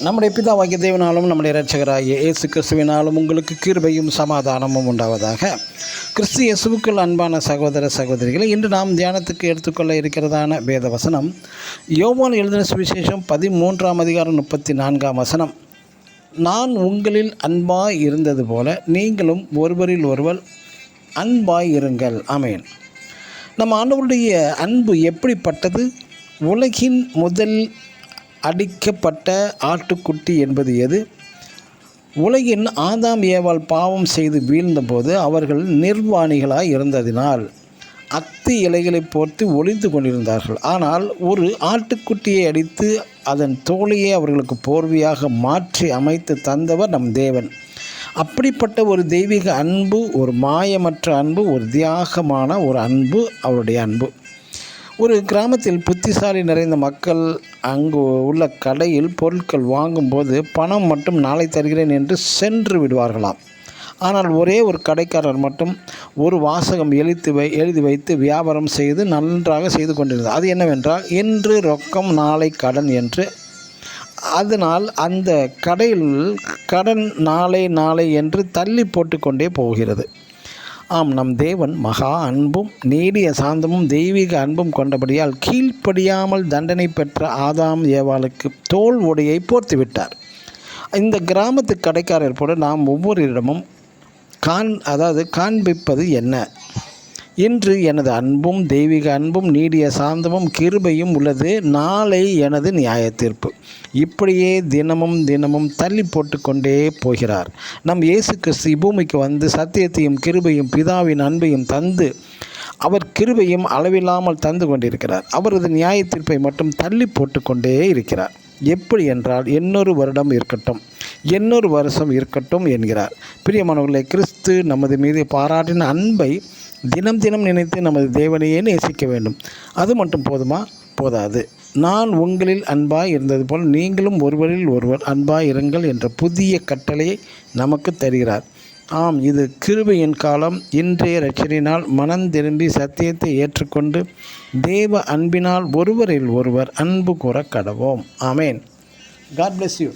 நம்முடைய பிதாவாகிய தேவனாலும் நம்முடைய இரட்சகராகிய இயேசு கிறிஸ்துவினாலும் உங்களுக்கு கிருபையும் சமாதானமும் உண்டாவதாக. கிறிஸ்து இயேசுவுக்குள் அன்பான சகோதர சகோதரிகளை, இன்று நாம் தியானத்துக்கு எடுத்துக்கொள்ள இருக்கிறதான வேத வசனம் யோவான் எழுதின சுவிசேஷம் 13ஆம் அதிகாரம் 34ஆம் வசனம். நான் உங்களில் அன்பாய் இருந்தது போல நீங்களும் ஒருவரில் ஒருவர் அன்பாய் இருங்கள். ஆமென். நம்ம ஆண்டவருடைய அன்பு எப்படிப்பட்டது? உலகின் முதல் அடிக்கப்பட்ட ஆட்டுக்குட்டி என்பது எது? உலகின் ஆதாம் ஏவாள் பாவம் செய்து வீழ்ந்தபோது அவர்கள் நிர்வாணிகளாய் இருந்ததினால் அத்தி இலைகளை போர்த்து ஒளிந்து கொண்டிருந்தார்கள். ஆனால் ஒரு ஆட்டுக்குட்டியை அடித்து அதன் தோலையை அவர்களுக்கு போர்வையாக மாற்றி அமைத்து தந்தவர் நம் தேவன். அப்படிப்பட்ட ஒரு தெய்வீக அன்பு, ஒரு மாயமற்ற அன்பு, ஒரு தியாகமான ஒரு அன்பு அவருடைய அன்பு. ஒரு கிராமத்தில் புத்திசாலி நிறைந்த மக்கள் அங்கு உள்ள கடையில் பொருட்கள் வாங்கும்போது பணம் மட்டும் நாளை தருகிறேன் என்று சென்று விடுவார்களாம். ஆனால் ஒரே ஒரு கடைக்காரர் மட்டும் ஒரு வாசகம் எழுதி வைத்து வியாபாரம் செய்து நன்றாக செய்து கொண்டிருந்தார். அது என்னவென்றால், இன்று ரொக்கம் நாளை கடன் என்று. அதனால் அந்த கடையில் கடன் நாளை நாளை என்று தள்ளி போட்டு கொண்டே போகிறது. ஆம், நம் தேவன் மகா அன்பும் நீடிய சாந்தமும் தெய்வீக அன்பும் கொண்டபடியால் கீழ்ப்படியாமல் தண்டனை பெற்ற ஆதாம் ஏவாளுக்கு தோல் உடையை போர்த்து விட்டார். இந்த கிராமத்து கடைக்காரர் போல நாம் ஒவ்வொருவரிடமும் காண்பிப்பது என்ன? இன்று எனது அன்பும் தெய்வீக அன்பும் நீடிய சாந்தமும் கிருபையும் உள்ளது, நாளை எனது நியாய தீர்ப்பு. இப்படியே தினமும் தள்ளி போட்டு கொண்டே போகிறார். நம் இயேசு கிறிஸ்து பூமிக்கு வந்து சத்தியத்தையும் கிருபையும் பிதாவின் அன்பையும் தந்து அவர் கிருபையும் அளவில்லாமல் தந்து கொண்டிருக்கிறார். அவரது நியாய தீர்ப்பை மட்டும் தள்ளி போட்டு கொண்டே இருக்கிறார். எப்படி என்றால், இன்னொரு வருடம் இருக்கட்டும், இன்னொரு வருஷம் இருக்கட்டும் என்கிறார். பிரியமானவர்களே, கிறிஸ்து நமது மீது பாராட்டின அன்பை தினம் நினைத்து நமது தேவனையே நேசிக்க வேண்டும். அது மட்டும் போதுமா? போதாது. நான் உங்களில் அன்பாய் இருந்தது போல் நீங்களும் ஒருவரில் ஒருவர் அன்பாய் இருங்கள் என்ற புதிய கட்டளையை நமக்கு தருகிறார். ஆம், இது கிருபையின் காலம். இன்றைய இரட்சணினால் மனம் திரும்பி சத்தியத்தை ஏற்றுக்கொண்டு தேவ அன்பினால் ஒருவரில் ஒருவர் அன்பு கூற கடவோம். ஆமேன். God bless you.